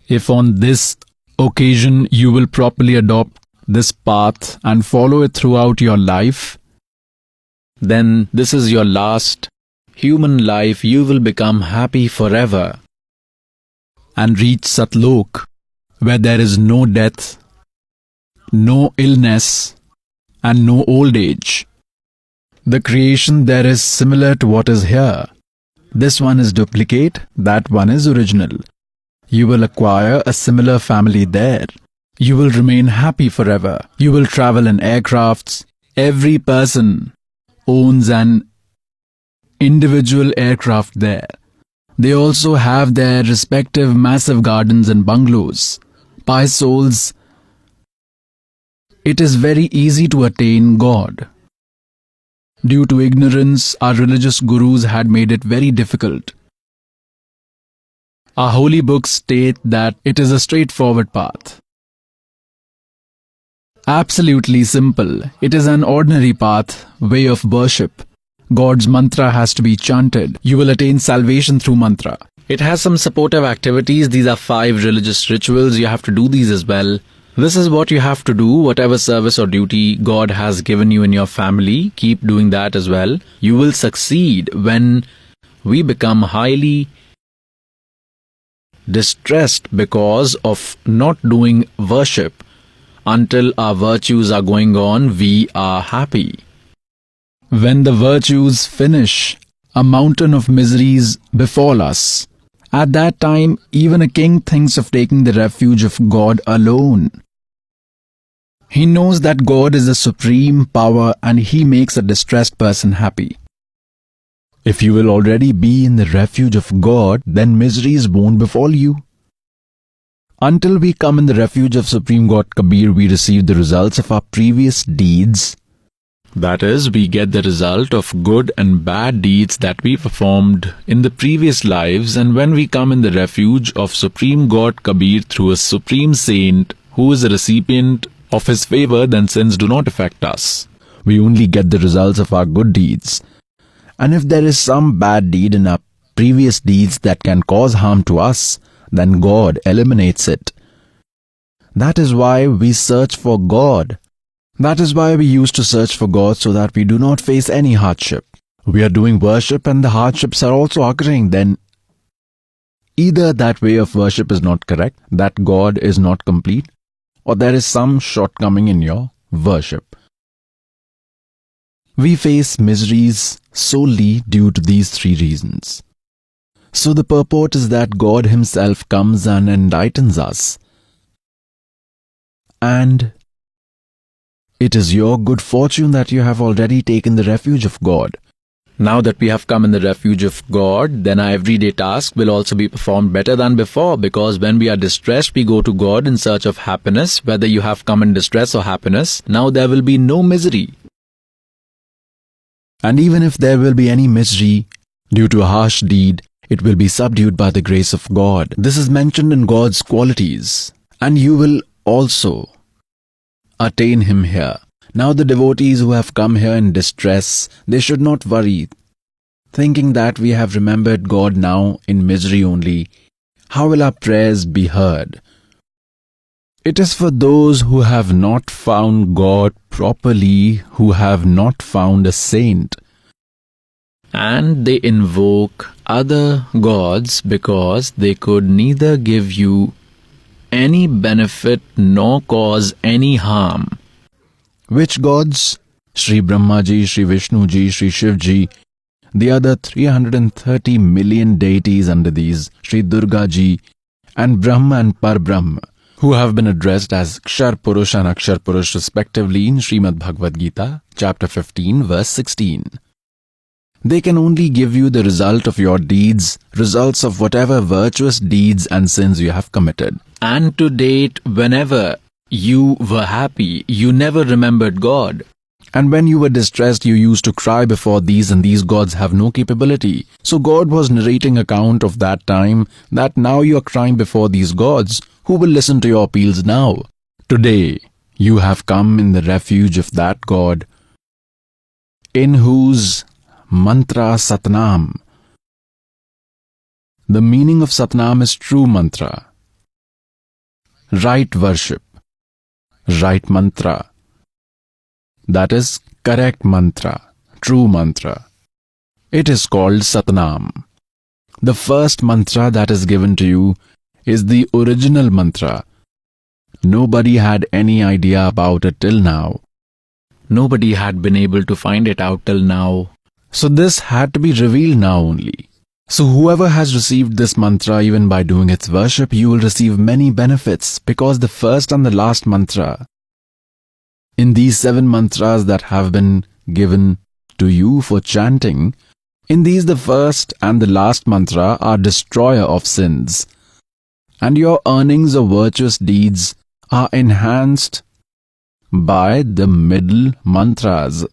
If on this occasion you will properly adopt this path and follow it throughout your life, then this is your last human life. You will become happy forever and reach Satlok, where there is no death, no illness, and no old age. The creation there is similar to what is here. This one is duplicate, that one is original. You will acquire a similar family there. You will remain happy forever. You will travel in aircrafts. Every person owns an individual aircraft there. They also have their respective massive gardens and bungalows. Pious souls, it is very easy to attain God. Due to ignorance, our religious gurus had made it very difficult. Our holy books state that it is a straightforward path. Absolutely simple. It is an ordinary path, way of worship. God's mantra has to be chanted. You will attain salvation through mantra. It has some supportive activities. These are 5 religious rituals. You have to do these as well. This is what you have to do. Whatever service or duty God has given you in your family, keep doing that as well. You will succeed. When we become highly distressed because of not doing worship, until our virtues are going on, we are happy. When the virtues finish, a mountain of miseries befall us. At that time, even a king thinks of taking the refuge of God alone. He knows that God is the supreme power and he makes a distressed person happy. If you will already be in the refuge of God, then miseries won't befall you. Until we come in the refuge of Supreme God Kabir, we receive the results of our previous deeds. That is, we get the result of good and bad deeds that we performed in the previous lives, and when we come in the refuge of Supreme God Kabir through a supreme saint who is a recipient of his favor, then sins do not affect us. We only get the results of our good deeds. And if there is some bad deed in our previous deeds that can cause harm to us, then God eliminates it. That is why we search for God. That is why we used to search for God, so that we do not face any hardship. We are doing worship and the hardships are also occurring, then either that way of worship is not correct, that God is not complete, or there is some shortcoming in your worship. We face miseries solely due to these 3 reasons. So the purport is that God himself comes and enlightens us. And it is your good fortune that you have already taken the refuge of God. Now that we have come in the refuge of God, then our everyday task will also be performed better than before, because when we are distressed, we go to God in search of happiness. Whether you have come in distress or happiness, now there will be no misery. And even if there will be any misery due to a harsh deed, it will be subdued by the grace of God. This is mentioned in God's qualities, and you will also attain him here. Now the devotees who have come here in distress, they should not worry, thinking that we have remembered God now in misery only. How will our prayers be heard? It is for those who have not found God properly, who have not found a saint. And they invoke other gods because they could neither give you any benefit nor cause any harm. Which gods? Sri Brahma Ji, Sri Vishnu Ji, Sri Shiv Ji, the other 330 million deities under these, Sri Durga Ji, and Brahma and Parbrahma, who have been addressed as Kshar Purush and Akshar Purush respectively in Srimad Bhagavad Gita, chapter 15, verse 16. They can only give you the result of your deeds, results of whatever virtuous deeds and sins you have committed. And to date, whenever you were happy, you never remembered God. And when you were distressed, you used to cry before these, and these gods have no capability. So God was narrating account of that time, that now you are crying before these gods. Who will listen to your appeals now? Today, you have come in the refuge of that God, in whose mantra Satnam. The meaning of Satnam is true mantra. right worship, right mantra. That is correct mantra, true mantra. It is called Satnam. The first mantra that is given to you is the original mantra. Nobody had any idea about it till now. Nobody had been able to find it out till now. So this had to be revealed now only. So whoever has received this mantra, even by doing its worship, you will receive many benefits, because the first and the last mantra in these 7 mantras that have been given to you for chanting, in these the first and the last mantra are destroyer of sins, and your earnings of virtuous deeds are enhanced by the middle mantras.